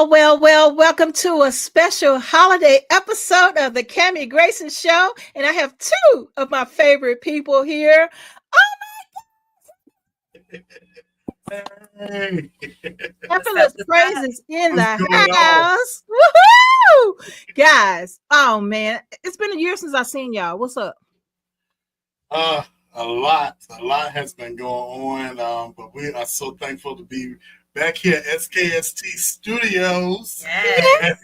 Welcome to a special holiday episode of the Grayson Show. And I have two of my favorite people here. Hey, Effortless Praises in what's the going on? house. Woohoo! Guys, oh man, it's been a year since I've seen y'all. What's up? Uh, a lot has been going on, but we are so thankful to be back here at SKST Studios. Yes.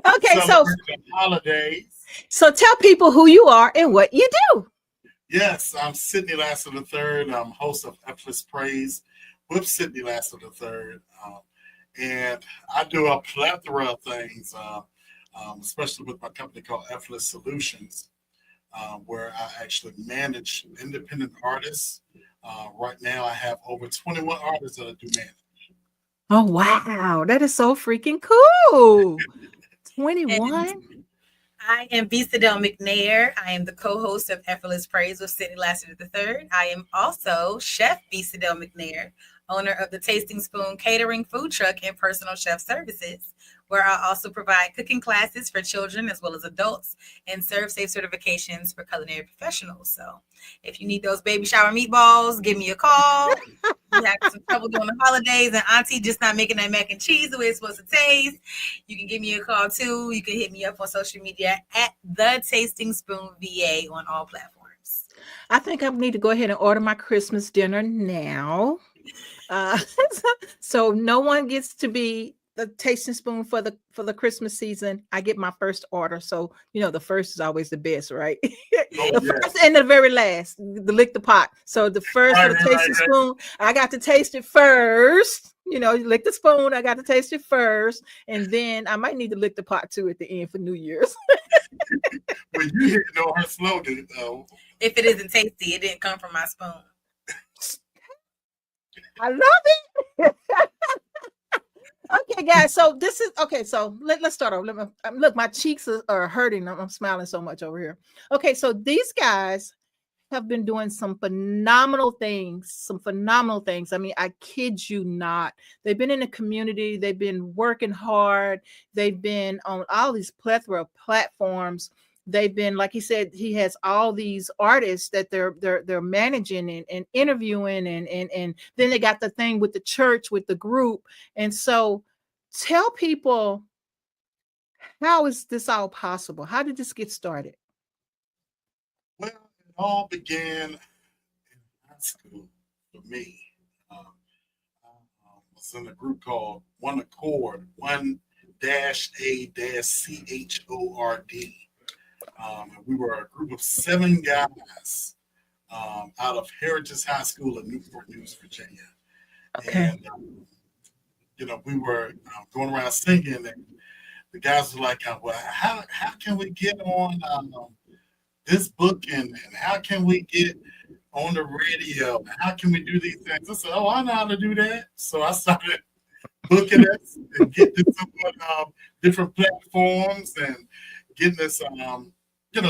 Okay, Celebrating the holidays. so tell people who you are and what you do. Yes, I'm Sidney Lasser III. I'm host of Effortless Praise with Sidney Lasser III. And I do a plethora of things, especially with my company called Effortless Solutions, where I actually manage independent artists. Right now, I have over 21 artists that I do manage. Oh wow, that is so freaking cool. 21. I am Bisadel McNair. I am the co-host of Effortless Praise with Sidney Lasser III. I am also Chef Bisadel McNair, owner of the Tasting Spoon Catering Food Truck and Personal Chef Services, where I also provide cooking classes for children as well as adults and serve safe certifications for culinary professionals. So if you need those baby shower meatballs, give me a call. You have some trouble during the holidays and auntie just not making that mac and cheese the way it's supposed to taste, you can give me a call too. You can hit me up on social media at the Tasting Spoon VA on all platforms. I think I need to go ahead and order my Christmas dinner now. Uh, so no one gets to be the tasting spoon for the Christmas season. I get my first order. So the first is always the best, right? The first and the very last, the lick the pot. So the first for the tasting spoon, I got to taste it first. You lick the spoon, I got to taste it first. And then I might need to lick the pot too at the end for New Year's. Well, you hit on her slogan, though. If it isn't tasty, it didn't come from my spoon. I love it. Okay, guys. So this is okay. So let's start off. Look, my cheeks are hurting. I'm smiling so much over here. Okay, so these guys have been doing some phenomenal things. I mean, I kid you not. They've been in the community. They've been working hard. They've been on all these plethora of platforms. They've been, like he said, he has all these artists that they're managing and interviewing, and then they got the thing with the church, with the group. And so tell people, how is this all possible? How did this get started? Well, it all began in high school for me. I was in a group called One Accord, 1-A-CHORD. We were a group of 7 guys out of Heritage High School in Newport News, Virginia. Okay. And, we were going around singing, and the guys were like, well, how can we get on this booking, and how can we get on the radio, and how can we do these things? I said, oh, I know how to do that. So I started booking us and getting this on different platforms and getting this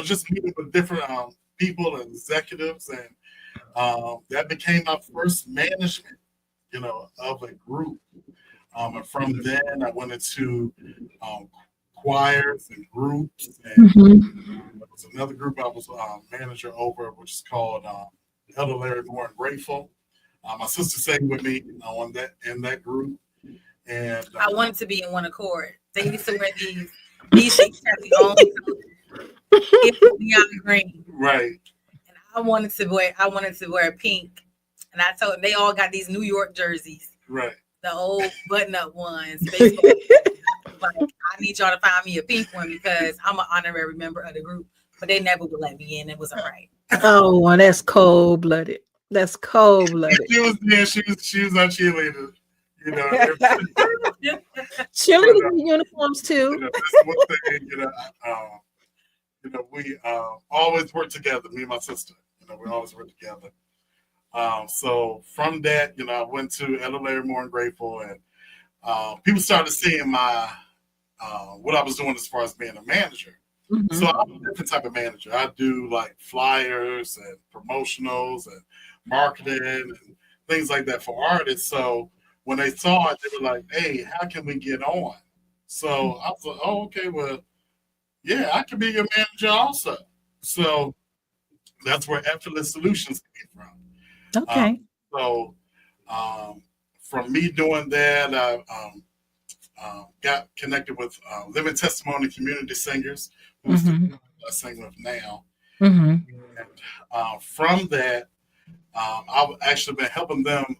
just meeting with different people and executives, and that became my first management, of a group. And from then, I went into choirs and groups, and there was another group I was manager over, which is called Elder Larry Moore and Grateful. My sister sang with me in that group, and I wanted to be in One Accord. They used to wear these sheets have the own. It was neon green, right? And I wanted to wear pink, and I told them they all got these New York jerseys, right? The old button-up ones. Like, I need y'all to find me a pink one because I'm an honorary member of the group, but they never would let me in. It was all right. Oh, well, that's cold-blooded. That's cold-blooded. She was our cheerleader. Cheerleading uniforms too. That's one thing. We always work together. Me and my sister. We always work together. So from that, I went to Elder Larry Moore and Grateful, and people started seeing my what I was doing as far as being a manager. Mm-hmm. So I'm a different type of manager. I do like flyers and promotionals and marketing and things like that for artists. So when they saw it, they were like, "Hey, how can we get on?" So I was like, "Oh, okay, well, yeah, I can be your manager also." So that's where Effortless Solutions came from. Okay. So from me doing that, I got connected with Living Testimony Community Singers, who's the I sing with now. Mm-hmm. And from that, I've actually been helping them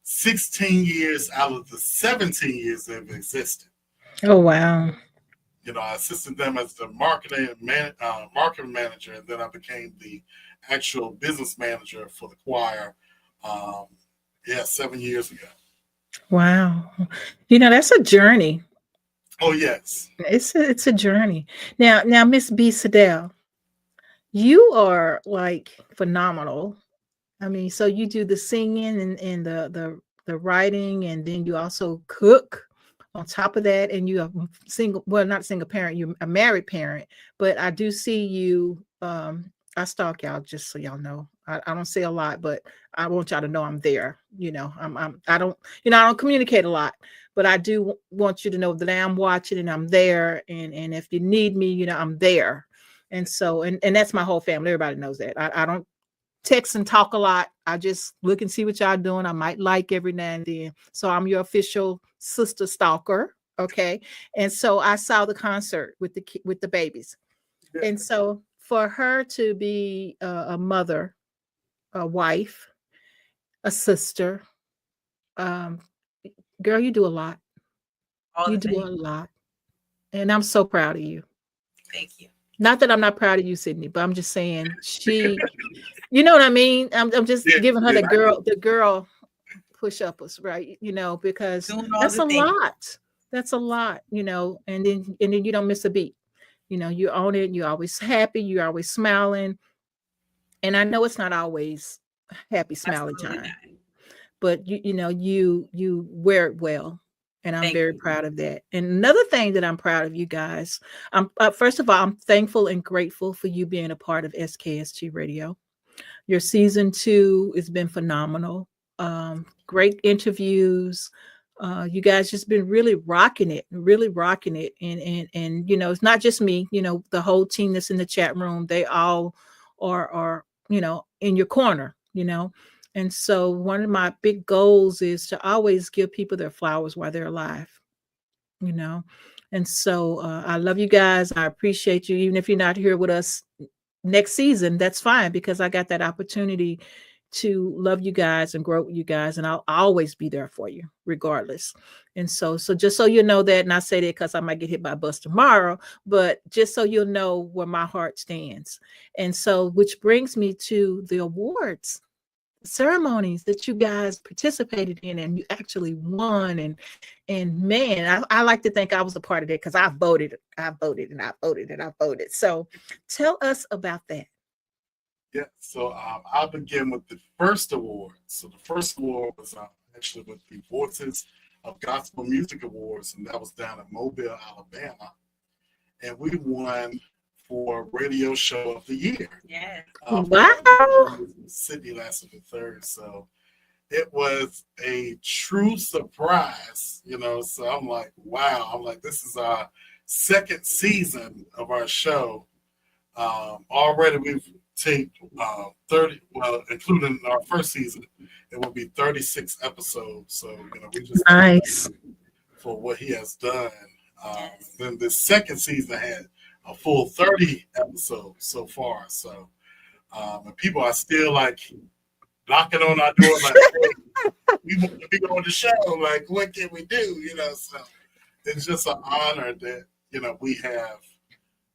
16 years out of the 17 years they've existed. Oh, wow. You know, I assisted them as the marketing manager, and then I became the actual business manager for the choir. 7 years ago. Wow. That's a journey. Oh yes. It's a journey. Now, Miss B. Siddell, you are like phenomenal. I mean, so you do the singing and the writing, and then you also cook on top of that, and you are single, well, not single parent, you're a married parent, but I do see you, I stalk y'all, just so y'all know. I don't say a lot, but I want y'all to know I'm there. I don't, I don't communicate a lot, but I do want you to know that I'm watching and I'm there. And if you need me, I'm there. And so, and that's my whole family. Everybody knows that. I don't text and talk a lot. I just look and see what y'all doing. I might like every now and then. So I'm your official sister stalker. Okay. And so I saw the concert with the babies. Yeah. And so for her to be a mother, a wife, a sister, girl, you do a lot. All You the do a things. lot. And I'm so proud of you. Thank you. Not that I'm not proud of you, Sydney, but I'm just saying you know what I mean? I'm just giving her the girl push-uppers, right? Because Doing all that's the a things. lot. That's a lot, and then you don't miss a beat. You own it, you're always happy, you're always smiling. And I know it's not always happy, smiley Absolutely time, not. but you wear it well. And I'm Thank very you. proud of that. And another thing that I'm proud of you guys, I'm first of all, I'm thankful and grateful for you being a part of SKST Radio. Your season 2 has been phenomenal. Great interviews. You guys just been really rocking it, really rocking it. And it's not just me, the whole team that's in the chat room, they all are in your corner. And so one of my big goals is to always give people their flowers while they're alive, you know. And so I love you guys. I appreciate you. Even if you're not here with us next season, that's fine, because I got that opportunity to love you guys and grow with you guys, and I'll always be there for you regardless. And so just so you know that, and I say that because I might get hit by a bus tomorrow, but just so you'll know where my heart stands. And so, which brings me to the awards ceremonies that you guys participated in and you actually won. And man, I like to think I was a part of that, because I voted and I voted and I voted. So tell us about that. Yeah, so I'll begin with the first award. So the first award was actually with the Voices of Gospel Music Awards, and that was down in Mobile, Alabama. And we won for Radio Show of the Year. Yes. Wow. Sydney lasted the third, so it was a true surprise, So I'm like, wow. I'm like, this is our second season of our show. Already we've taped 30, well, including our first season, it will be 36 episodes. So, we just Nice. For what he has done. Then the second season had a full 30 episodes so far. So, and people are still like knocking on our door, like, hey, we want to be on the show. Like, what can we do? So it's just an honor that, we have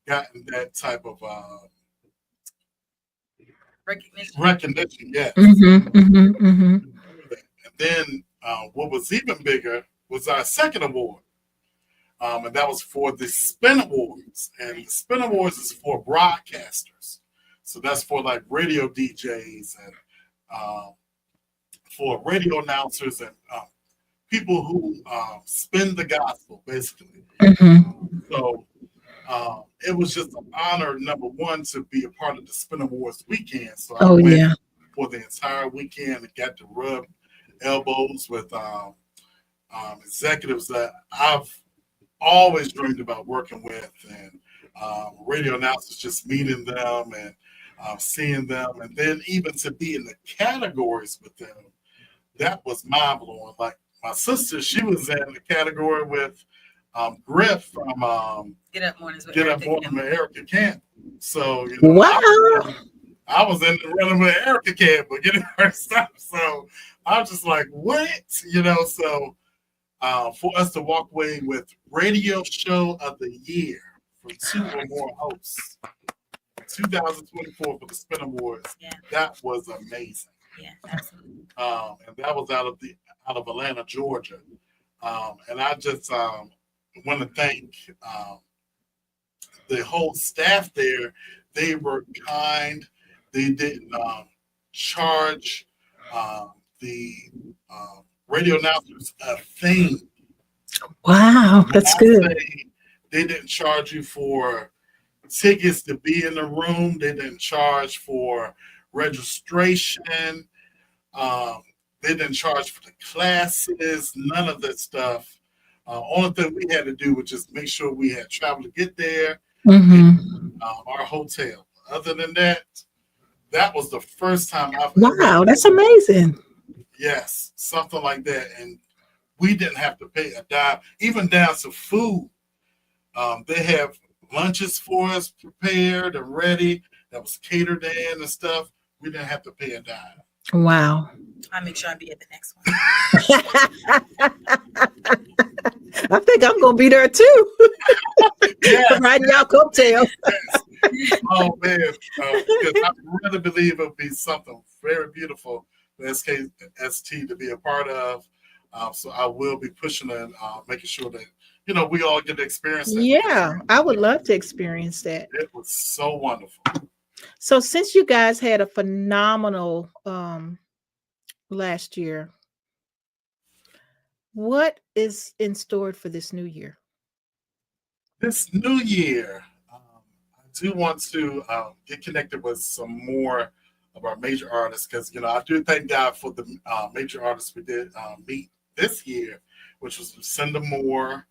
gotten that type of recognition. Yes. And And then what was even bigger was our second award. And that was for the Spin Awards. And the Spin Awards is for broadcasters. So that's for like radio DJs and for radio announcers and people who spin the gospel, basically. So it was just an honor, number one, to be a part of the Spin Awards weekend. So I went for the entire weekend and got to rub elbows with executives that I've always dreamed about working with, and radio announcers, just meeting them and seeing them, and then even to be in the categories with them, that was mind blowing. Like my sister, she was in the category with Griff from Get Up Mornings with Get Up Erica Morning with Erica Camp. So Wow. I was in the running with Erica Camp, but getting her stuff. So I was just like, what? So for us to walk away with Radio Show of the Year for 2 or more hosts, 2024 for the Spin Awards, that was amazing. Yeah, absolutely. And that was out of Atlanta, Georgia. And I just want to thank the whole staff there. They were kind. They didn't charge the radio announcers a thing. Wow, that's good. They didn't charge you for tickets to be in the room. They didn't charge for registration. They didn't charge for the classes. None of that stuff. Only thing we had to do was just make sure we had travel to get there. And, our hotel. Other than that, that was the first time I've Wow, that's amazing. Yes, something like that. And we didn't have to pay a dime, even down to food. They have lunches for us prepared and ready that was catered in and stuff. We didn't have to pay a dime. Wow. I'll make sure I be at the next one. I think I'm going to be there too. Yes. Riding y'all coattails. Yes. Oh, man. Because I really believe it would be something very beautiful for SKST to be a part of. So I will be pushing and making sure that, we all get to experience that. Yeah, I would love to experience that. It was so wonderful. So since you guys had a phenomenal last year, what is in store for this new year? This new year, I do want to get connected with some more of our major artists because, I do thank God for the major artists we did meet this year, which was Lucinda Moore,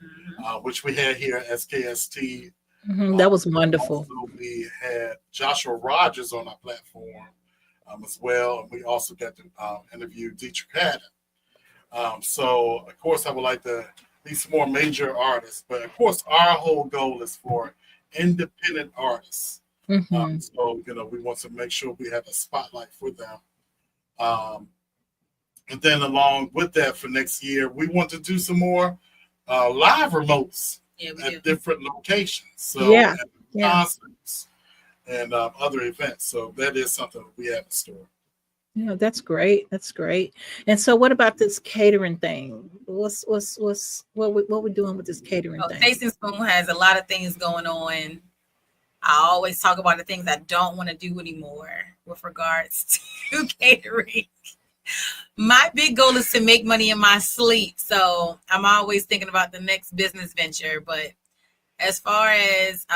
which we had here at SKST. That was wonderful. Also, we had Joshua Rogers on our platform as well, and we also got to interview Dietrich Haddon. So, of course, I would like to meet some more major artists, but of course, our whole goal is for independent artists. So, we want to make sure we have a spotlight for them. And then along with that for next year, we want to do some more live remotes at different locations. So concerts and other events. So that is something we have in store. Yeah, that's great. That's great. And so what about this catering thing? What we're doing with this catering thing? Tasting Spoon has a lot of things going on. I always talk about the things I don't want to do anymore with regards to catering. My big goal is to make money in my sleep. So I'm always thinking about the next business venture. But as far as,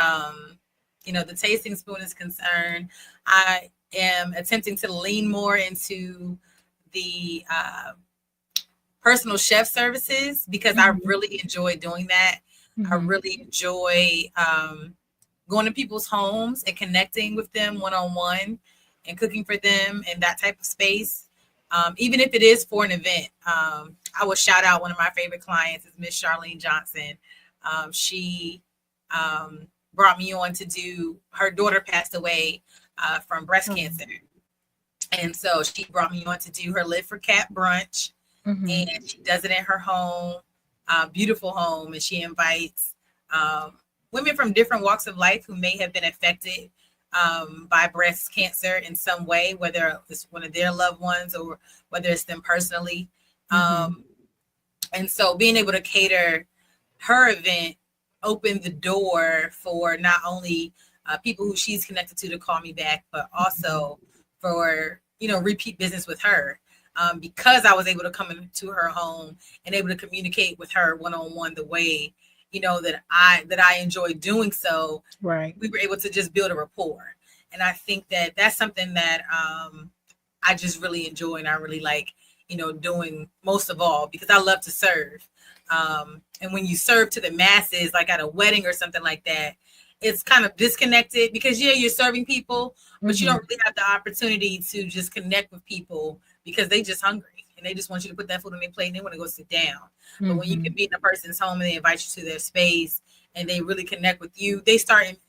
the Tasting Spoon is concerned, I am attempting to lean more into the personal chef services because I really enjoy doing that. I really enjoy going to people's homes and connecting with them one-on-one and cooking for them in that type of space. Even if it is for an event, I will shout out one of my favorite clients is Miss Charlene Johnson. She brought me on to do, her daughter passed away from breast cancer. And so she brought me on to do her Live for Cat brunch. And she does it in her home, beautiful home. And she invites women from different walks of life who may have been affected by breast cancer in some way, whether it's one of their loved ones or whether it's them personally. And so being able to cater her event opened the door for not only people who she's connected to call me back, but also for, repeat business with her. Because I was able to come into her home and able to communicate with her one-on-one the way that I enjoy doing so. Right. We were able to just build a rapport. And I think that that's something that I just really enjoy and I really like, doing most of all because I love to serve. And when you serve to the masses, like at a wedding or something like that, it's kind of disconnected because you're serving people, but you don't really have the opportunity to just connect with people because they just hungry and they just want you to put that food on their plate and they want to go sit down. But when you can be in a person's home and they invite you to their space and they really connect with you,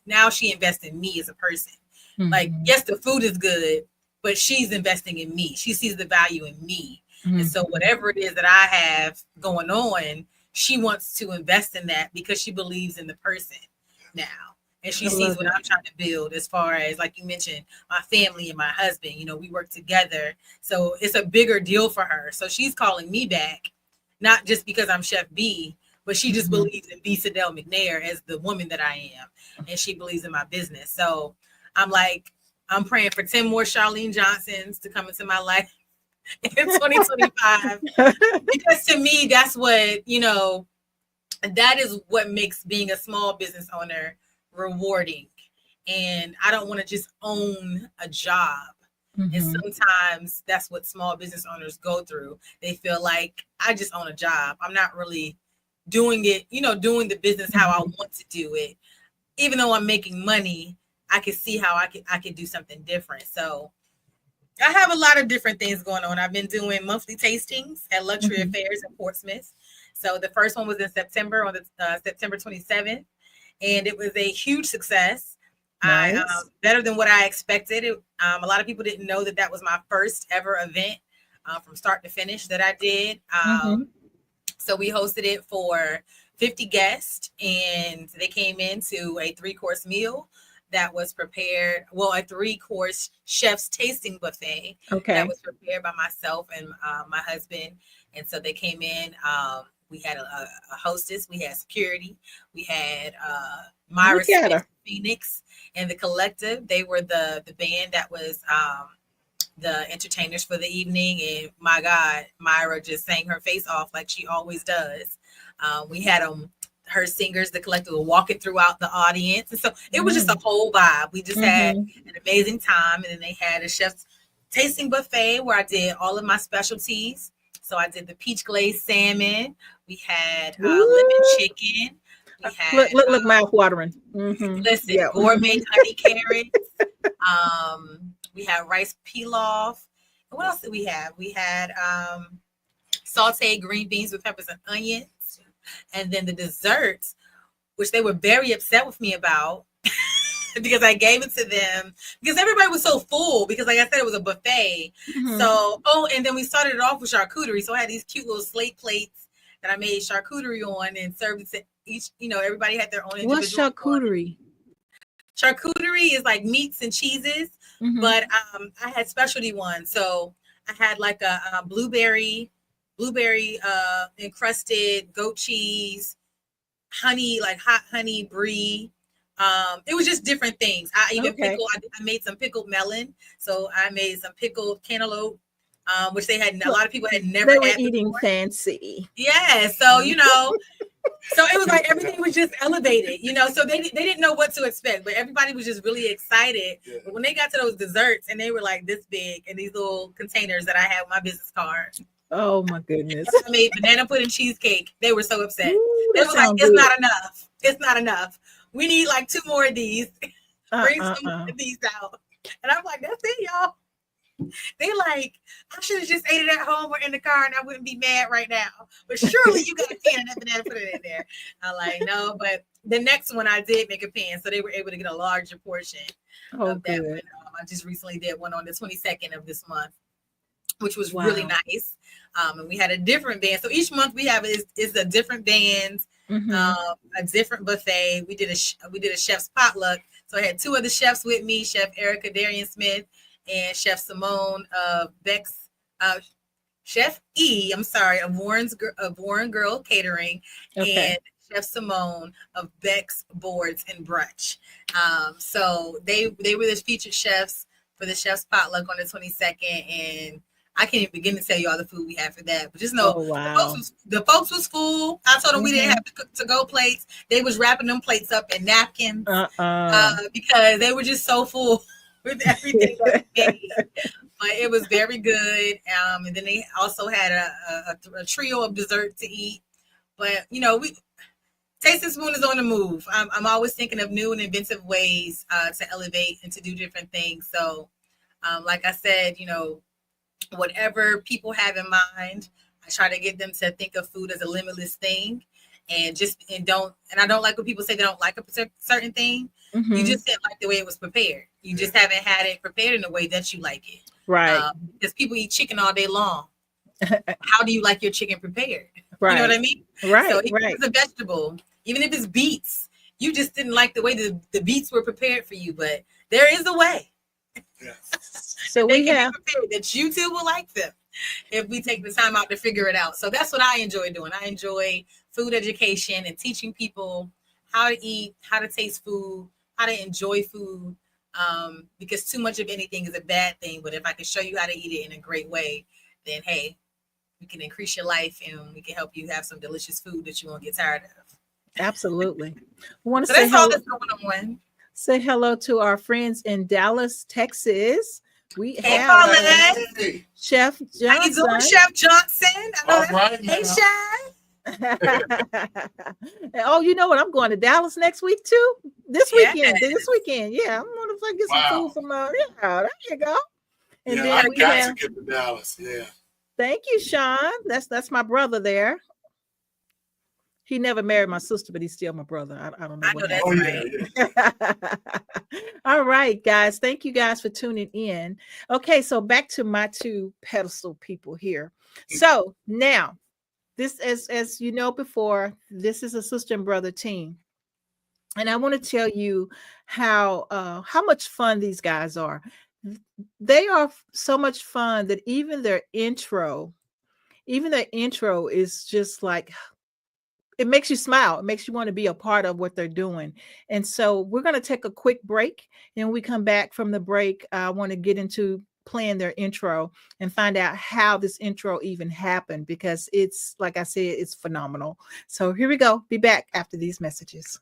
now she invests in me as a person. Like, yes, the food is good, but she's investing in me. She sees the value in me. And so whatever it is that I have going on, she wants to invest in that because she believes in the person now. And she sees what I'm trying to build as far as, like you mentioned, my family and my husband. You know, we work together. So it's a bigger deal for her. So she's calling me back, not just because I'm Chef B, but she just believes in B. Sidell McNair as the woman that I am. And she believes in my business. So I'm like, I'm praying for 10 more Charlene Johnsons to come into my life in 2025. Because to me, that's what, you know, that is what makes being a small business owner rewarding. And I don't want to just own a job. And sometimes that's what small business owners go through. They feel like I just own a job. I'm not really doing it, you know, doing the business how I want to do it. Even though I'm making money, I can see how I can do something different. So I have a lot of different things going on. I've been doing monthly tastings at Luxury Affairs in Portsmouth. So the first one was in September, on the September 27th. And it was a huge success. Nice. Better than what I expected. A lot of people didn't know that was my first ever event from start to finish that I did. So we hosted it for 50 guests, and they came into a 3-course meal that was prepared. Well, a 3-course chef's tasting buffet that was prepared by myself and my husband. And so they came in. We had a hostess, we had security, we had Myra Smith, Phoenix, and the Collective. They were the band that was the entertainers for the evening. And my God, Myra just sang her face off like she always does. We had her singers, the Collective, were walking throughout the audience. And so it was just a whole vibe. We just had an amazing time. And then they had a chef's tasting buffet where I did all of my specialties. So I did the peach glazed salmon. We had lemon chicken. We had look mouth watering. Listen, gourmet honey carrots. We had rice pilaf. What else did we have? We had sauteed green beans with peppers and onions. And then the desserts, which they were very upset with me about because I gave it to them because everybody was so full because, like I said, it was a buffet. So, and then we started it off with charcuterie. So I had these cute little slate plates that I made charcuterie on and served it to each, you know, everybody had their own individual. What's charcuterie? Charcuterie is like meats and cheeses, but I had specialty ones. So I had like a blueberry encrusted goat cheese, honey, like hot honey brie. It was just different things. I even I made some pickled melon. So I made some pickled cantaloupe, which a lot of people had never had. They were had eating before. Fancy. Yeah. So, you know, so it was like everything was just elevated, you know, so they didn't know what to expect, but everybody was just really excited. Yeah. But when they got to those desserts and they were like this big and these little containers that I had with my business card. Oh my goodness. I made banana pudding cheesecake. They were so upset. They were like, it's not enough. It's not enough. We need like 2 more of these. Bring some more of these out. And I'm like, that's it, y'all. They like, I should have just ate it at home or in the car and I wouldn't be mad right now. But surely you got a pan and that banana, put it in there. I'm like, no, but the next one I did make a pan. So they were able to get a larger portion of that one. I just recently did one on the 22nd of this month, which was really nice. And we had a different band. So each month we have is a different band, a different buffet. We did a chef's potluck. So I had 2 other chefs with me, Chef Erica Darian Smith and Chef Simone of Beck's, Chef E, I'm sorry, of Warren Girl Catering, and Chef Simone of Beck's Boards and Brunch. So they were the featured chefs for the chef's potluck on the 22nd, and I can't even begin to tell you all the food we had for that. But just know the folks was full. I told them we didn't have to-go plates. They was wrapping them plates up in napkins because they were just so full with everything that we made. But it was very good. And then they also had a trio of dessert to eat But Tasting Spoon is on the move. I'm always thinking of new and inventive ways to elevate and to do different things. So, like I said, whatever people have in mind, I try to get them to think of food as a limitless thing, and I don't like when people say they don't like a certain thing. Mm-hmm. You just didn't like the way it was prepared. You just haven't had it prepared in a way that you like it. Right. Because people eat chicken all day long. How do you like your chicken prepared? Right. You know what I mean? Right. So even if it's a vegetable, even if it's beets, you just didn't like the way the beets were prepared for you. But there is a way. Yes. So we have that you too will like them if we take the time out to figure it out. So that's what I enjoy doing. I enjoy food education and teaching people how to eat, how to taste food, how to enjoy food. Because too much of anything is a bad thing. But if I can show you how to eat it in a great way, then hey, we can increase your life and we can help you have some delicious food that you won't get tired of. Absolutely. We want to So say that's all hello. that's one-on-one. Say hello to our friends in Dallas, Texas. We Hey, have Paulette. Hey, Chef Johnson. How you doing, Chef Johnson? I know all that's right Hey, now. Chef. Oh, you know what? I'm going to Dallas next week too. This Yes. weekend. Yeah, I'm going to get some food from yeah, there you go. And Yeah, then I we got have to get to Dallas. Yeah. thank you, Sean. That's my brother there. He never married my sister, but he's still my brother. I don't know I what know happened. that's right. Yeah. All right, guys. Thank you guys for tuning in. Okay, so back to my two pedestal people here. So now, this as you know before, this is a sister and brother team. And I want to tell you how much fun these guys are. They are so much fun that even their intro is just like it makes you smile. It makes you want to be a part of what they're doing. And so we're going to take a quick break. And when we come back from the break, I want to get into playing their intro and find out how this intro even happened, because it's, like I said, it's phenomenal. So here we go. Be back after these messages.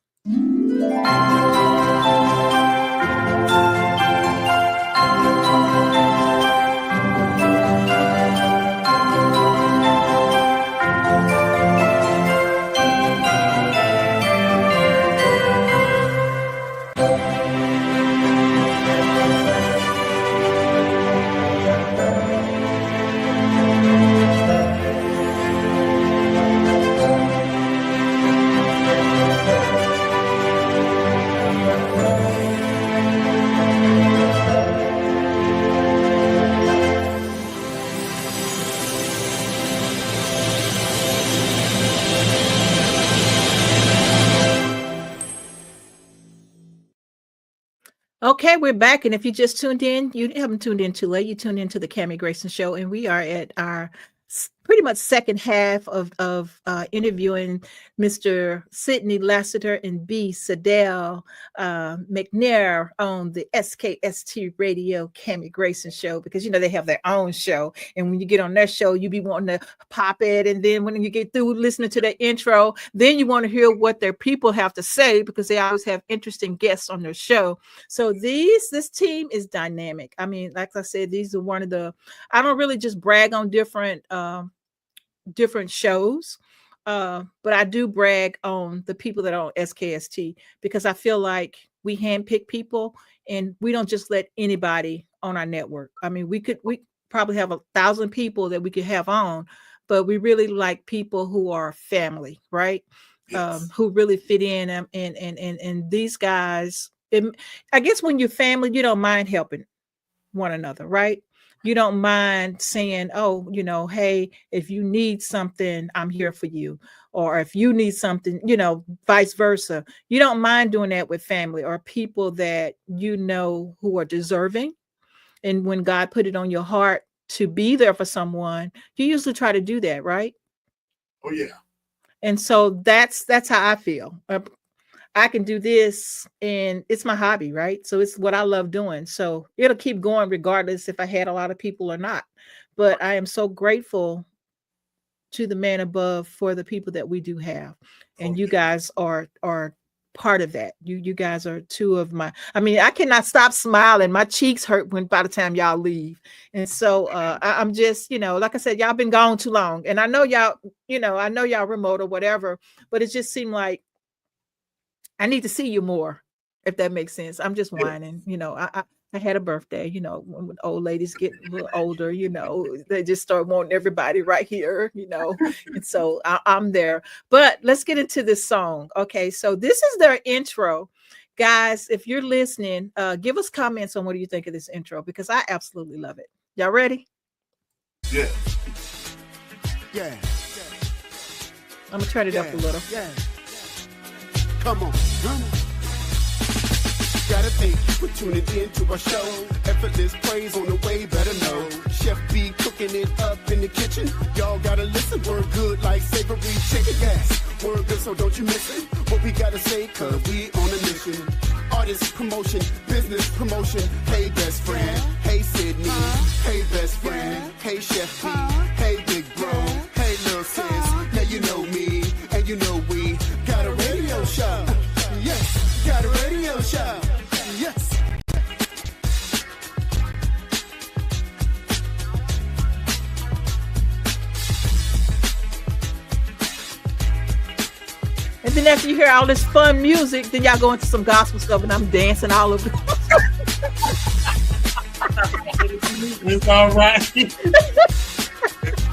Okay, we're back. And if you just tuned in, you haven't tuned in too late. You tuned into the Cammie Grayson Show, and we are at our pretty much second half of interviewing Mr. Sidney Lassiter and B. Sadell McNair on the SKST Radio Cammie Grayson Show, because you know they have their own show, and when you get on their show, you be wanting to pop it, and then when you get through listening to the intro, then you want to hear what their people have to say, because they always have interesting guests on their show. So this team is dynamic. I mean, like I said, these are one of the, I don't really just brag on different shows, but I do brag on the people that are on SKST, because I feel like we handpick people and we don't just let anybody on our network. I mean, we probably have 1,000 people that we could have on, but we really like people who are family, right? Yes. Who really fit in, and these guys, I guess when you're family, you don't mind helping one another, right? You don't mind saying, oh, hey, if you need something, I'm here for you. Or if you need something, vice versa. You don't mind doing that with family or people that who are deserving. And when God put it on your heart to be there for someone, you usually try to do that, right? Oh, yeah. And so that's how I feel. I can do this, and it's my hobby, right? So it's what I love doing. So it'll keep going regardless if I had a lot of people or not. But I am so grateful to the man above for the people that we do have. And you guys are part of that. You guys are two of my, I mean, I cannot stop smiling. My cheeks hurt when by the time y'all leave. And so I'm just, like I said, y'all been gone too long. And I know y'all, I know y'all remote or whatever, but it just seemed like I need to see you more, if that makes sense. I'm just whining. I had a birthday, when old ladies get a little older, they just start wanting everybody right here, and so I'm there. But let's get into this song. Okay, so this is their intro. Guys, if you're listening, give us comments on what do you think of this intro, because I absolutely love it. Y'all ready? Yeah. Yeah. I'm gonna turn it up a little. Yeah. Come on. Gotta thank you for tuning in to our show. Effortless praise on the way, better know. Chef B cooking it up in the kitchen. Y'all gotta listen, word good like savory chicken. Yes, word good, so don't you miss it. What we gotta say, cause we on a mission. Artist promotion, business promotion. Hey best friend, hey Sydney, hey best friend, hey Chef B, hey big bro, hey little sis. Now you know me, and you know we got a radio show. Yes, got a radio show. Yes. And then after you hear all this fun music, then y'all go into some gospel stuff, and I'm dancing all over. It's all right. It's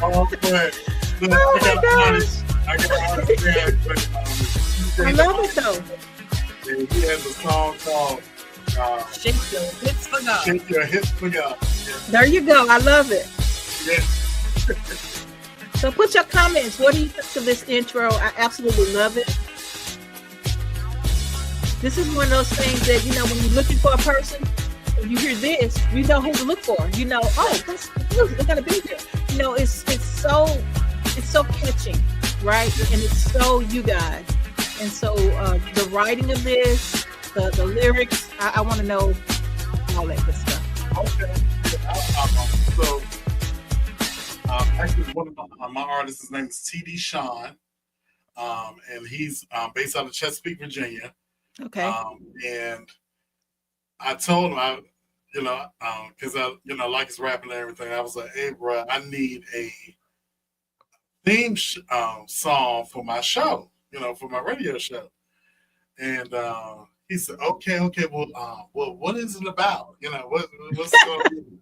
all good. Look, Oh my gosh. I got honest. I love it though. He has a song called Shake your hips for God. Shake Your Hips for God. Yeah. There you go. I love it. Yeah. So put your comments. What do you think of this intro? I absolutely love it. This is one of those things that, when you're looking for a person, if you hear this, you know who to look for. Oh, that's music. They're gonna be here. It's so catching, right? And it's so you guys. And so the writing of this, the lyrics, I want to know all that good stuff. Okay. So, actually, one of my artists, his name is T.D. Sean, and he's based out of Chesapeake, Virginia. Okay. And I told him, because I like his rapping and everything. I was like, "Hey, bro, I need a theme song for my show, for my radio show." And he said, "Okay, well, what is it about? What's going on?"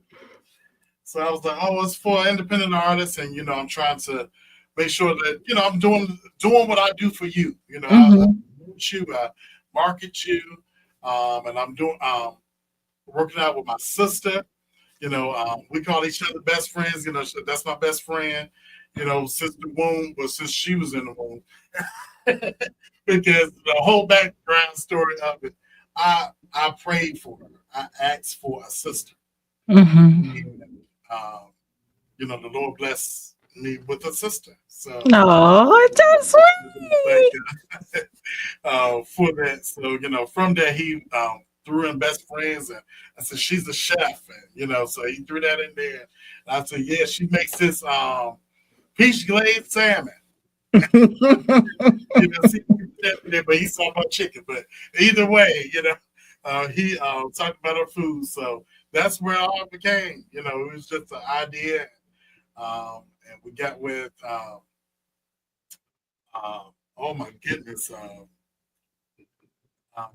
So I was like, "Oh, it's for independent artists, and I'm trying to make sure that I'm doing what I do for you. I promote you, I market you, and I'm doing working out with my sister. We call each other best friends. That's my best friend. Since the womb, but since she was in the womb." Because the whole background story of it, I prayed for her. I asked for a sister. Mm-hmm. And, the Lord blessed me with a sister. So, oh, it's so sweet. For that. So, from there, he threw in best friends, and I said, "She's a chef," and so he threw that in there. And I said, "Yeah, she makes this peach glazed salmon." But he's talking about chicken. But either way, he talked about our food. So that's where it all became. It was just an idea, and we got with oh my goodness,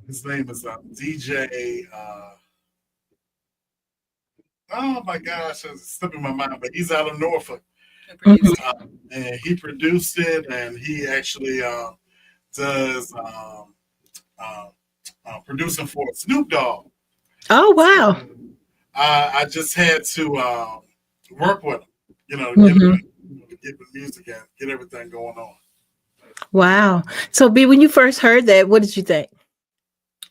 his name is DJ. Oh my gosh, it's slipping my mind, but he's out of Norfolk. And he produced it, and he actually does producing for Snoop Dogg. Oh wow! I just had to work with him, get the music and get everything going on. Wow. So, B, when you first heard that, what did you think?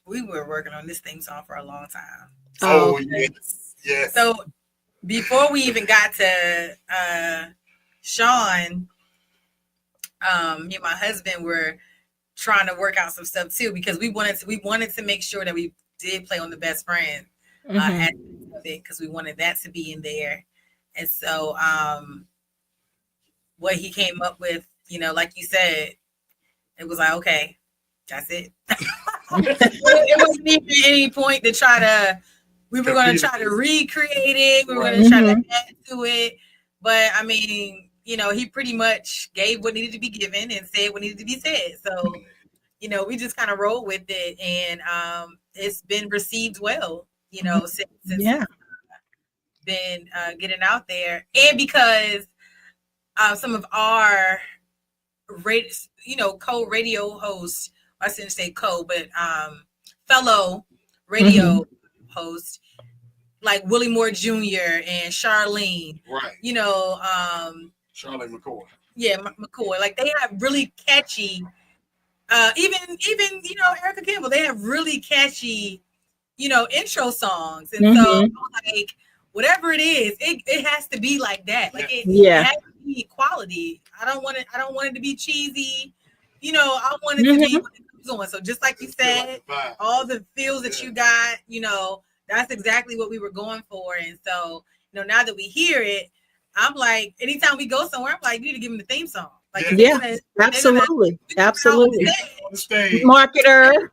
We were working on this theme song for a long time. Oh, okay. Yes. So before we even got to Sean, me and my husband were trying to work out some stuff too, because we wanted to make sure that we did play on the best friend aspect of it, because we wanted that to be in there. And so what he came up with, like you said, it was like, okay, That's it. It wasn't even any point to try to. We were going to try to recreate it. We were going to try to add to it. But I mean, you know, he pretty much gave what needed to be given and said what needed to be said. So, you know, we just kind of rolled with it, and it's been received well. You know, since it's been getting out there, and because some of our co-radio hosts, I shouldn't say co, but fellow radio hosts like Willie Moore Jr. and Charlene, right? You know, Charlene McCoy. Yeah, McCoy. Like they have really catchy. Even you know Erica Campbell, they have really catchy, you know, intro songs, and so like whatever it is, it has to be like that. Like it has to be quality. I don't want it to be cheesy. You know, I want it to be what it comes on. So just like you said, all the feels that you got, you know, that's exactly what we were going for. And so, you know, now that we hear it, I'm like, anytime we go somewhere, I'm like, you need to give them the theme song. Like, absolutely. Marketer.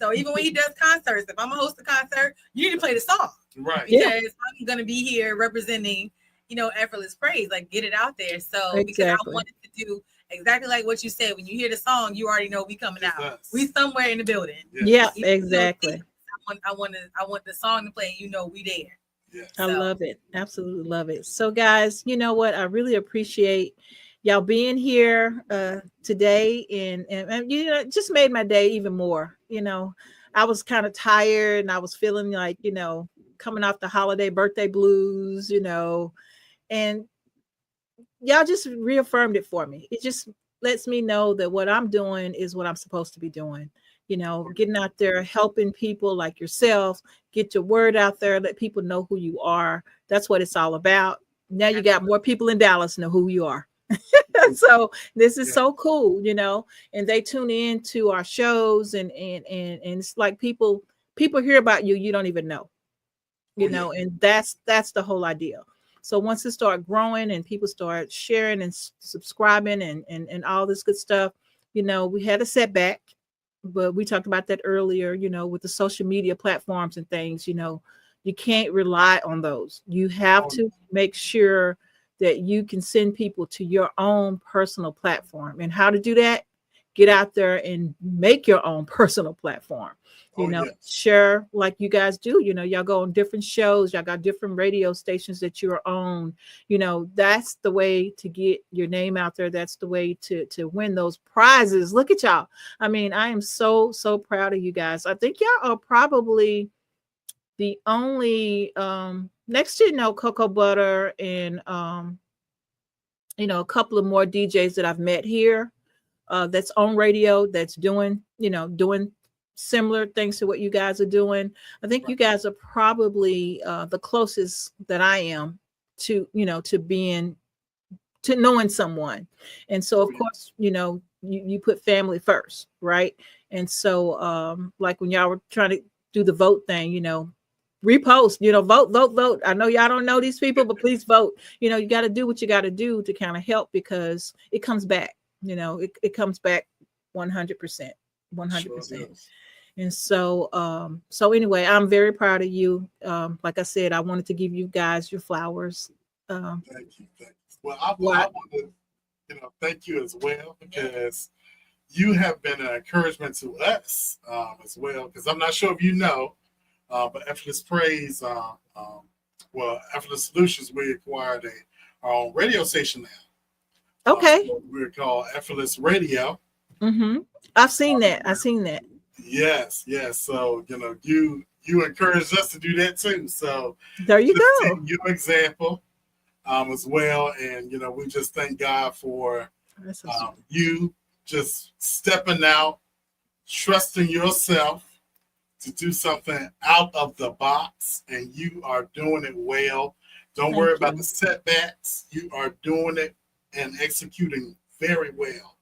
So even when he does concerts, if I'm gonna host a concert, you need to play the song, right? Because I'm gonna be here representing, you know, Effortless Praise, like get it out there. So because I wanted to do exactly like what you said. When you hear the song, you already know we coming out. We somewhere in the building. Yeah, exactly. I want the song to play. You know, we there. I love it. Absolutely love it. So guys, you know what? I really appreciate y'all being here today, and you know, it just made my day even more. You know, I was kind of tired and I was feeling like, you know, coming off the holiday birthday blues, you know, and y'all just reaffirmed it for me. It just lets me know that what I'm doing is what I'm supposed to be doing. You know, getting out there, helping people like yourself, get your word out there, let people know who you are. That's what it's all about. Now you got more people in Dallas know who you are. So this is so cool, you know, and they tune in to our shows and it's like people hear about you, you don't even know, you know, and that's the whole idea. So once it start growing and people start sharing and subscribing and all this good stuff, you know, we had a setback. But we talked about that earlier, you know, with the social media platforms and things, you know, you can't rely on those. You have to make sure that you can send people to your own personal platform. And how to do that? Get out there and make your own personal platform. You know, share like you guys do. You know, y'all go on different shows. Y'all got different radio stations that you're on. You know, that's the way to get your name out there. That's the way to win those prizes. Look at y'all. I mean, I am so proud of you guys. I think y'all are probably the only next to, you know, Cocoa Butter and you know, a couple of more DJs that I've met here that's on radio that's doing similar things to what you guys are doing. I think you guys are probably the closest that I am to, you know, to knowing someone. And so of course, you know, you put family first, right? And so like when y'all were trying to do the vote thing, you know, repost, you know, vote. I know y'all don't know these people, but please vote. You know, you got to do what you got to do to kind of help, because it comes back, you know, it comes back 100%. And so, so anyway, I'm very proud of you. Like I said, I wanted to give you guys your flowers. Thank you. Well, I want to, you know, thank you as well, because you have been an encouragement to us as well. Because I'm not sure if you know, but Effortless Praise, Effortless Solutions, we acquired our own radio station now. Okay. We're called Effortless Radio. I've seen that. Yes. So, you know, you encouraged us to do that too. So there you go. Your example as well. And, you know, we just thank God for you just stepping out, trusting yourself to do something out of the box, and you are doing it well. Don't worry about the setbacks. You are doing it and executing very well.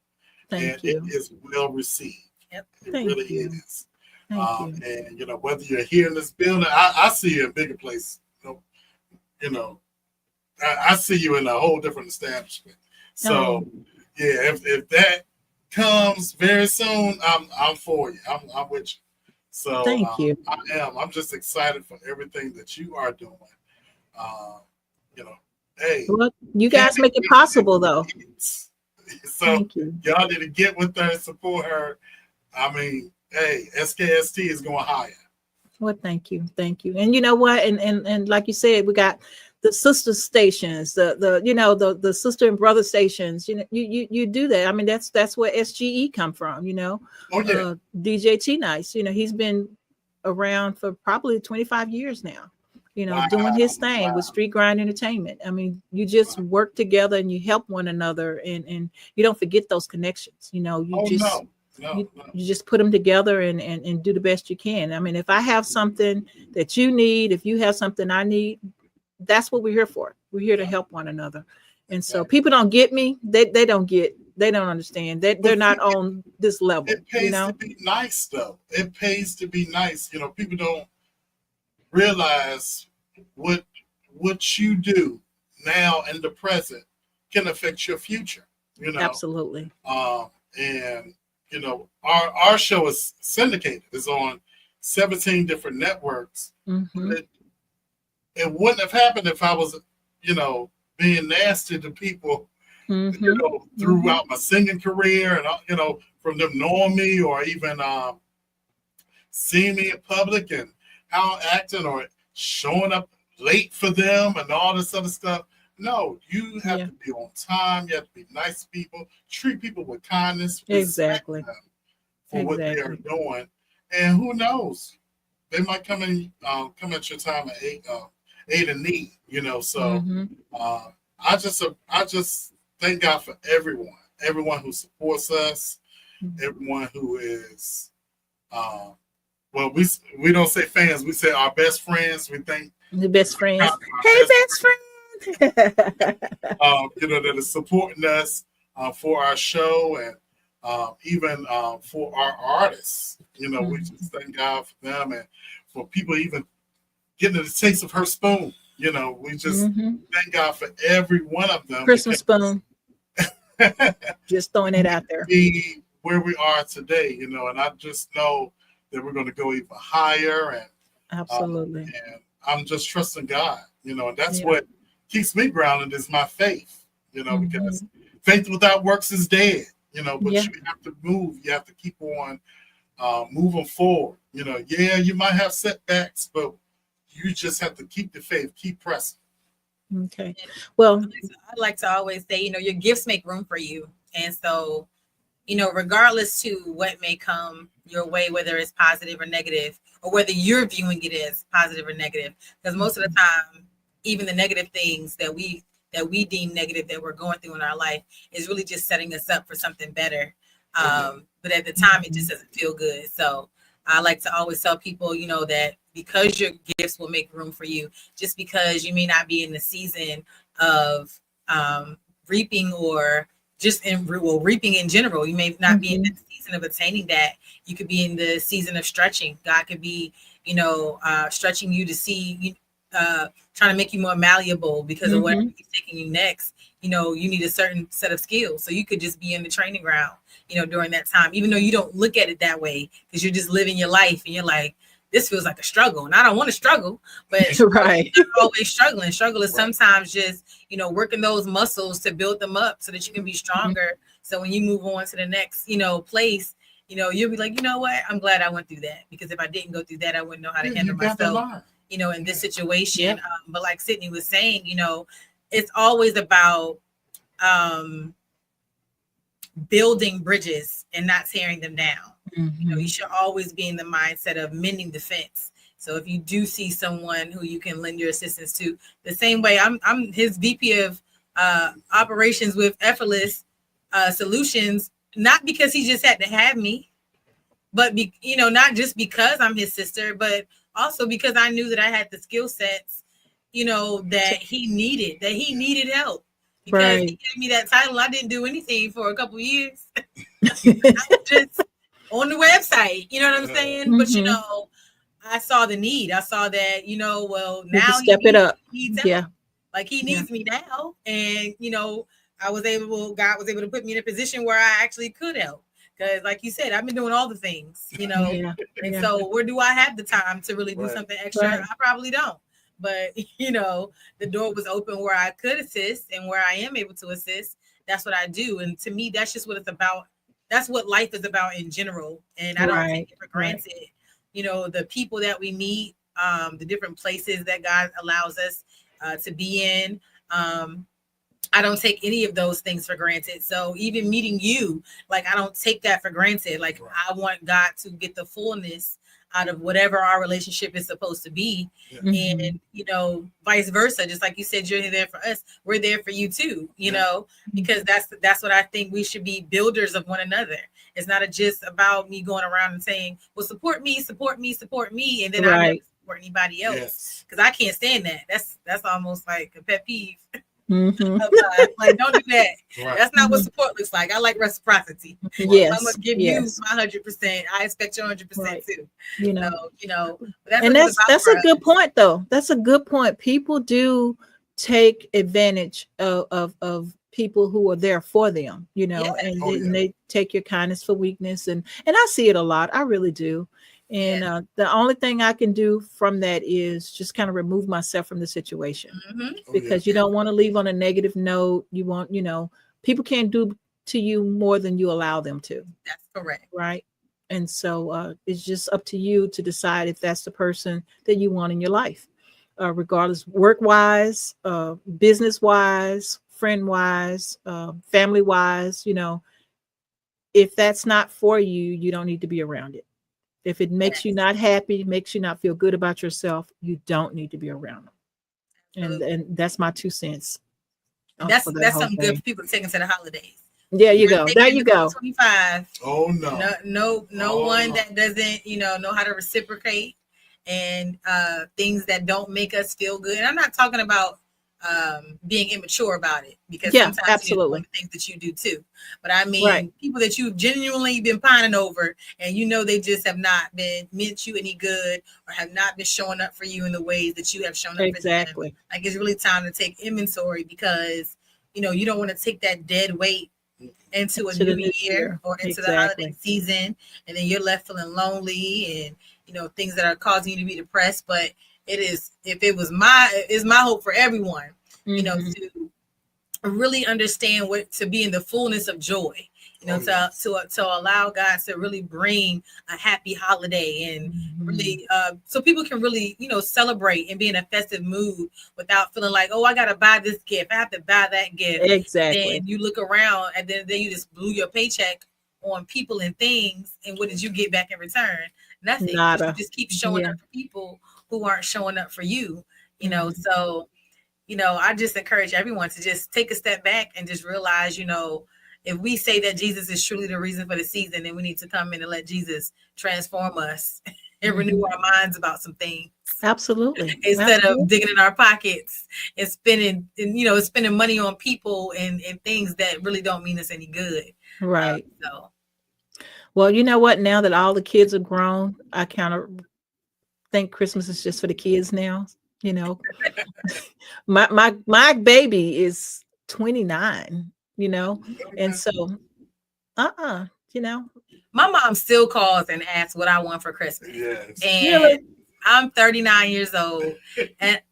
Thank you. It is well received. Yep. It really is. Thank you. And, you know, whether you're here in this building, I see you in a bigger place. You know, I see you in a whole different establishment. So, yeah, if that comes very soon, I'm for you. I'm with you. So Thank you. I'm just excited for everything that you are doing. You know, hey, Well, you guys make it possible, though. so Thank you. y'all need to get with her and support her. I mean, hey, SKST is going higher. Well, thank you. And you know what? And like you said, we got the sister stations, the sister and brother stations. You do that. I mean, that's where SGE come from. Oh yeah. DJ T Nice. He's been around for probably 25 years now. Wow, doing his thing with wow. Street Grind Entertainment. I mean, you just work together and you help one another, and you don't forget those connections. You Oh just no. you just put them together and do the best you can. I mean, if I have something that you need, if you have something I need, that's what we're here for. We're here to help one another. And so people don't get me. They don't understand. They're not on this level. It pays to be nice, though. It pays to be nice. People don't realize what you do now in the present can affect your future. Absolutely. And our show is syndicated. It's on 17 different networks. Mm-hmm. It wouldn't have happened if I was, being nasty to people, mm-hmm. throughout my singing career, and from them knowing me or even seeing me in public and how I'm acting or showing up late for them and all this other stuff. No, you have to be on time. You have to be nice to people. Treat people with kindness. Exactly. For what they are doing, and who knows, they might come at your time at aid and need. So I just thank God for everyone who supports us, everyone who is well, we don't say fans, we say our best friends. We thank the best friends. Hey, best friend. That is supporting us for our show and even for our artists. We just thank God for them and for people even getting a taste of her spoon. We just thank God for every one of them. Christmas spoon. Just throwing it out there. Be where we are today, and I just know that we're going to go even higher. And absolutely. And I'm just trusting God, and that's what keeps me grounded is my faith, because faith without works is dead, but you have to move. You have to keep on moving forward. You might have setbacks, but you just have to keep the faith, keep pressing. Okay. Well, I like to always say, your gifts make room for you. And so, regardless to what may come your way, whether it's positive or negative, or whether you're viewing it as positive or negative, because most of the time, even the negative things that we deem negative that we're going through in our life is really just setting us up for something better. But at the time, it just doesn't feel good. So I like to always tell people, that because your gifts will make room for you, just because you may not be in the season of reaping or just reaping in general, you may not be in the season of attaining that. You could be in the season of stretching. God could be, stretching you to see, trying to make you more malleable because of whatever he's taking you next. You need a certain set of skills. So you could just be in the training ground, during that time, even though you don't look at it that way because you're just living your life and you're like, this feels like a struggle. And I don't want to struggle, but right. You're always struggling. Struggle is sometimes just, working those muscles to build them up so that you can be stronger. So when you move on to the next, place, you'll be like, you know what? I'm glad I went through that, because if I didn't go through that, I wouldn't know how to handle myself, in this situation. But like Sydney was saying, it's always about building bridges and not tearing them down. You should always be in the mindset of mending the fence. So if you do see someone who you can lend your assistance to, the same way I'm his VP of operations with Effortless Solutions, not because he just had to have me, but not just because I'm his sister, but also because I knew that I had the skill sets, that he needed help. Because he gave me that title, I didn't do anything for a couple of years. I was just on the website, you know what I'm saying? But I saw the need. I saw that, well, now step it up. He needs help. Like he needs me now. And God was able to put me in a position where I actually could help. Because like you said, I've been doing all the things, Yeah. and so where do I have the time to really do something extra? Right. I probably don't. But, the door was open where I could assist, and where I am able to assist, that's what I do. And to me, that's just what it's about. That's what life is about in general. And I don't take it for granted, the people that we meet, the different places that God allows us to be in. I don't take any of those things for granted. So even meeting you, like, I don't take that for granted. Like, I want God to get the fullness out of whatever our relationship is supposed to be. And, vice versa. Just like you said, you're there for us. We're there for you too, because that's what I think we should be, builders of one another. It's not just about me going around and saying, well, support me. And then I never support anybody else. Because I can't stand that. That's almost like a pet peeve. Like, don't do that. That's not what support looks like. I like reciprocity. Yes, I'm gonna give you my 100%. I expect your 100% too. That's a good point, though. That's a good point. People do take advantage of people who are there for them, and they take your kindness for weakness, and I see it a lot. I really do. And the only thing I can do from that is just kind of remove myself from the situation, because you don't want to leave on a negative note. You want, people can't do to you more than you allow them to. That's correct. Right. And so it's just up to you to decide if that's the person that you want in your life, regardless, work wise, business wise, friend wise, family wise. If that's not for you, you don't need to be around it. If it makes you not happy, makes you not feel good about yourself, you don't need to be around them. And that's my 2 cents. That's something good for people to take into the holidays. There you go. There you go. 25. Oh no. No one that doesn't, know how to reciprocate, and things that don't make us feel good. And I'm not talking about being immature about it, because sometimes absolutely, things that you do too. But I mean, people that you've genuinely been pining over, and they just have not been meant you any good, or have not been showing up for you in the ways that you have shown up for them. Like, it's really time to take inventory, because you don't want to take that dead weight into a new year or into the holiday season, and then you're left feeling lonely, and things that are causing you to be depressed. But it's my hope for everyone, to really understand what to be in the fullness of joy, to allow God to really bring a happy holiday, and really so people can really celebrate and be in a festive mood without feeling like, oh, I gotta buy this gift, I have to buy that gift. Exactly. And you look around, and then you just blew your paycheck on people and things, and what did you get back in return? Nothing. You just keep showing up for people who aren't showing up for you. So I just encourage everyone to just take a step back and just realize, if we say that Jesus is truly the reason for the season, then we need to come in and let Jesus transform us and renew our minds about some things. Absolutely. Instead of digging in our pockets and spending money on people and things that really don't mean us any good. Right. Well, you know what? Now that all the kids are grown, I kind of think Christmas is just for the kids now. My baby is 29, and so my mom still calls and asks what I want for Christmas. Yes. And I'm 39 years old, and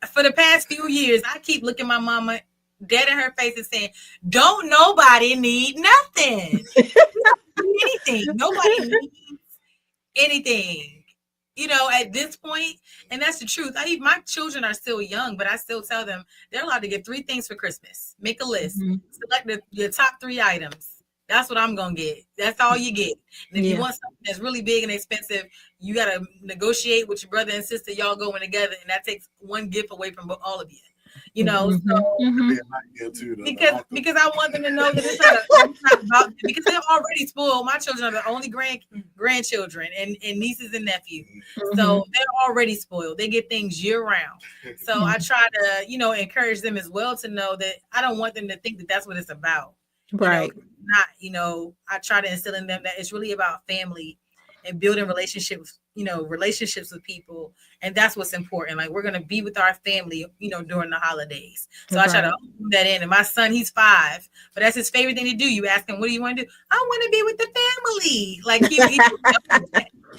for the past few years, I keep looking my mama dead in her face and saying, "Don't nobody need nothing. Anything. Nobody needs anything." At this point, and that's the truth. My children are still young, but I still tell them they're allowed to get 3 things for Christmas. Make a list. Select your top 3 items. That's what I'm going to get. That's all you get. And if you want something that's really big and expensive, you got to negotiate with your brother and sister. Y'all going together, and that takes one gift away from all of you. So because I want them to know that it's not about them, because they're already spoiled. My children are the only grandchildren and nieces and nephews. So they're already spoiled. They get things year round. So I try to, encourage them as well to know that I don't want them to think that that's what it's about. Right. I try to instill in them that it's really about family and building relationships with people. And that's what's important. Like, we're going to be with our family, during the holidays. So I try to do that in. And my son, he's 5, but that's his favorite thing to do. You ask him, what do you want to do? I want to be with the family. Like,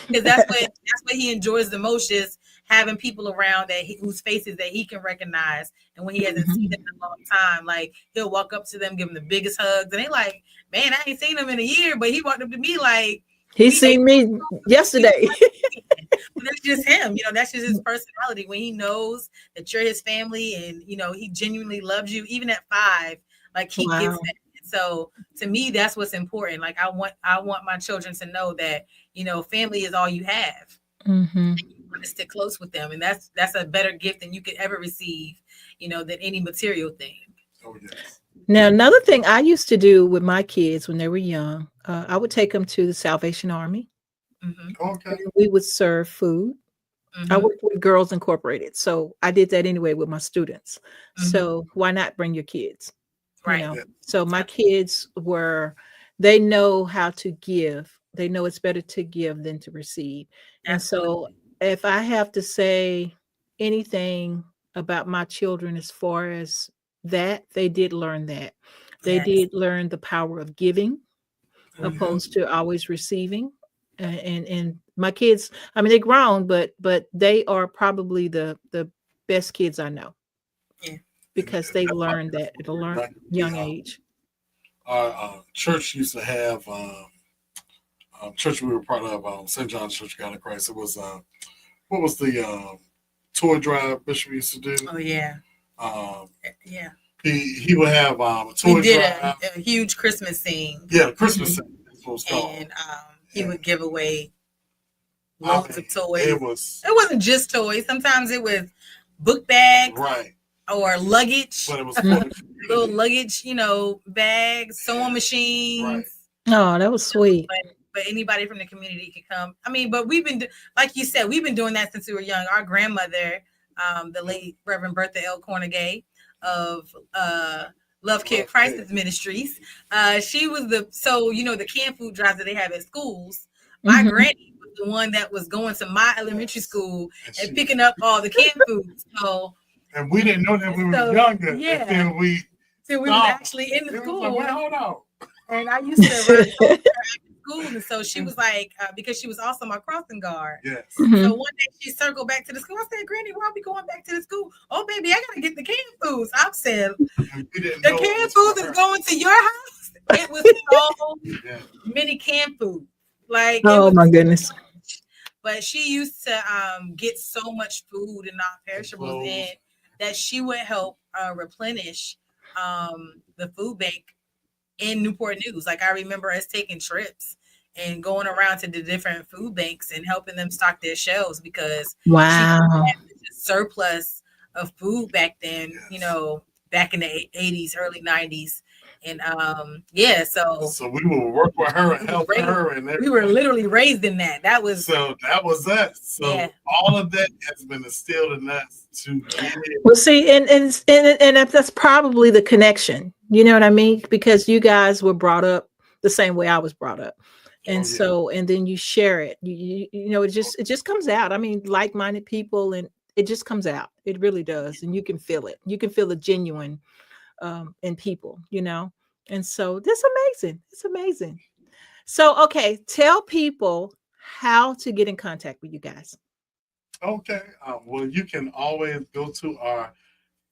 because that's what he enjoys the most, is having people around whose faces that he can recognize. And when he hasn't seen them in a long time, like, he'll walk up to them, give them the biggest hugs. And they like, man, I ain't seen him in a year, but he walked up to me like, he seen me yesterday. That's just him. That's just his personality. When he knows that you're his family and, he genuinely loves you, even at 5, like, he gets that. So to me, that's what's important. Like, I want my children to know that, family is all you have. Mm-hmm. And you want to stick close with them. And that's a better gift than you could ever receive, than any material thing. Oh, yes. Now, another thing I used to do with my kids when they were young, I would take them to the Salvation Army. Mm-hmm. Okay. We would serve food. Mm-hmm. I worked with Girls Incorporated, so I did that anyway with my students. Mm-hmm. So why not bring your kids? Right. Yeah. So my kids they know how to give. They know it's better to give than to receive. Absolutely. And so if I have to say anything about my children as far as that, they did learn that. They did learn the power of giving opposed to always receiving. And my kids, I mean, they're grown, but they are probably the best kids I know. Yeah. Because they learned that at a young age. Our church used to have church we were part of, St. John's Church of God in Christ. It was what was the toy drive Bishop used to do? Oh yeah. Yeah. He would have a toy drive. A huge Christmas scene. Yeah, Christmas scene. That's what it was called. And he would give away loads of toys. It wasn't just toys. Sometimes it was book bags. Right. Or luggage. But it was little luggage, bags, sewing machines. Right. Oh, that was sweet. But anybody from the community could come. I mean, but we've been, like you said, we've been doing that since we were young. Our grandmother, the late Reverend Bertha L. Cornegay of Love Care Crisis Ministries, she was the canned food drives that they have at schools. My granny was the one that was going to my elementary school and picking up all the canned foods. So. And we didn't know that we were younger until we were actually in the school. Like, wait, hold on. And I used to run school, and so she was like, because she was also my crossing guard. Yes. Mm-hmm. So one day she circled back to the school. I said, Granny, why are we going back to the school? Oh, baby, I gotta get the canned foods. I said, the canned foods is going to your house. It was so many canned food. Like, oh my goodness. But she used to get so much food and non-perishables in that she would help replenish the food bank in Newport News. Like, I remember us taking trips and going around to the different food banks and helping them stock their shelves because she had a surplus of food back then, back in the 80s, early 90s. And so we will work with her and help her, and we were literally raised in that. That was us. So all of that has been instilled in us to get it. Well, see, and that's probably the connection. You know what I mean? Because you guys were brought up the same way I was brought up, and and then you share it. You know, it just comes out. I mean, like-minded people, and it just comes out. It really does, and you can feel it. You can feel the genuine. In people, and so this amazing. It's amazing. So, okay, tell people how to get in contact with you guys. Okay. Well, you can always go to our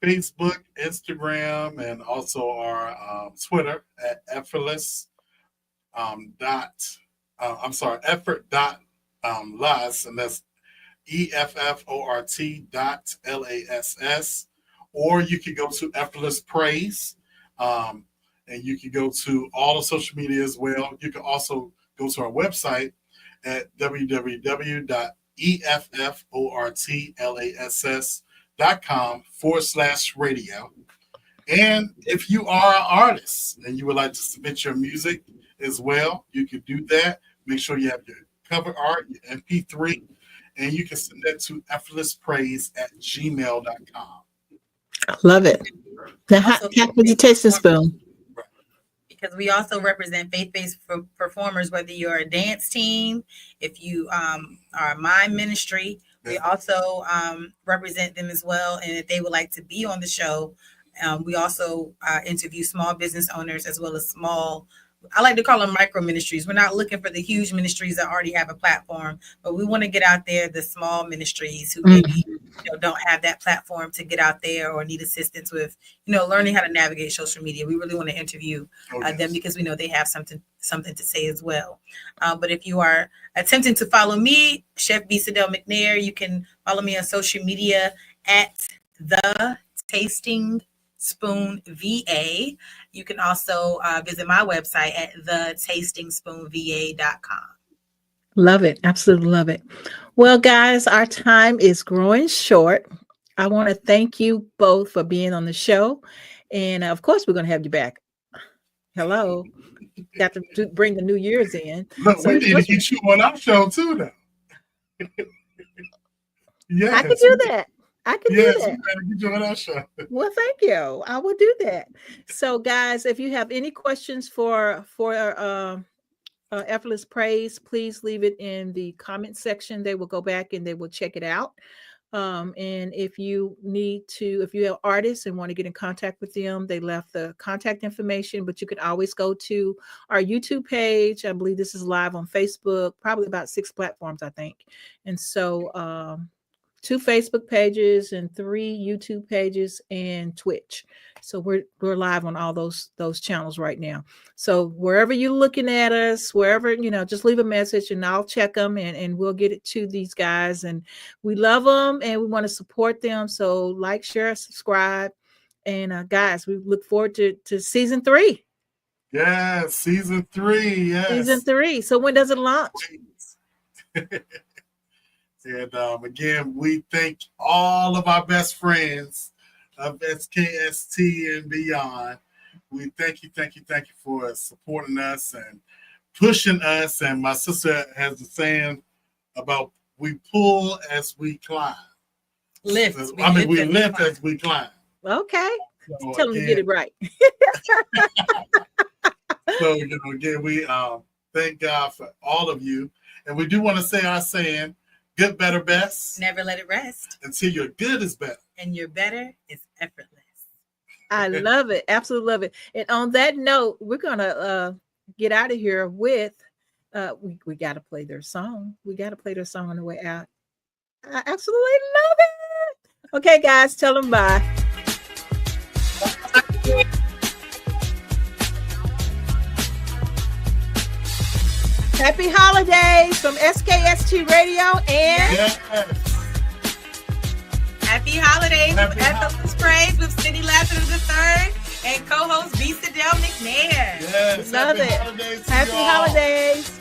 Facebook, Instagram, and also our Twitter at effortless effort.las, and that's EFFORT.LASS. Or you can go to Effortless Praise, and you can go to all the social media as well. You can also go to our website at www.EFFORTLASS.com/radio. And if you are an artist and you would like to submit your music as well, you can do that. Make sure you have your cover art, your MP3, and you can send that to effortlesspraise@gmail.com. I love it. Now, how would you taste the spoon? because we also represent faith-based performers, whether you're a dance team, if you are a mime ministry, we also represent them as well. And if they would like to be on the show, we also interview small business owners as well as small, I like to call them micro ministries. We're not looking for the huge ministries that already have a platform, but we want to get out there, the small ministries who maybe don't have that platform to get out there or need assistance with, learning how to navigate social media. We really want to interview them because we know they have something to say as well. But if you are attempting to follow me, Chef B. Sidell McNair, you can follow me on social media at The Tasting Spoon VA. You can also visit my website at thetastingspoonva.com. Love it. Absolutely love it. Well, guys, our time is growing short. I want to thank you both for being on the show. And of course, we're going to have you back. Hello. Got to bring the New Year's in. Look, so we need to get you on our show too now. Yes, I can do that. I can do that. We better get you on our show. Well, thank you. I will do that. So, guys, if you have any questions for Effortless Praise, please leave it in the comment section. They will go back and they will check it out. And if you have artists and want to get in contact with them, they left the contact information, but you can always go to our YouTube page. I believe this is live on Facebook, probably about 6 platforms, I think. And so, 2 Facebook pages and 3 YouTube pages and Twitch. So we're live on all those channels right now. So wherever you're looking at us, wherever, just leave a message and I'll check them and we'll get it to these guys. And we love them and we want to support them. So like, share, subscribe. And guys, we look forward to season 3. Yes, season 3. Yes. Season 3. So when does it launch? And again, we thank all of our best friends of SKST and beyond. We thank you for supporting us and pushing us. And my sister has a saying about we pull as we climb. Lift. We lift as we climb. Okay. So tell them to get it right. So, again, we thank God for all of you. And we do want to say our saying, good, better, best. Never let it rest. Until your good is better. And your better is effortless. I love it. Absolutely love it. And on that note, we're going to get out of here with, we got to play their song. We got to play their song on the way out. I absolutely love it. Okay, guys, tell them bye. Happy holidays from SKST Radio and yes. Happy holidays from Effortless Praise with Cindy Lazarus III and co-host B. Sidell McNair. Yes. Love it. Happy holidays.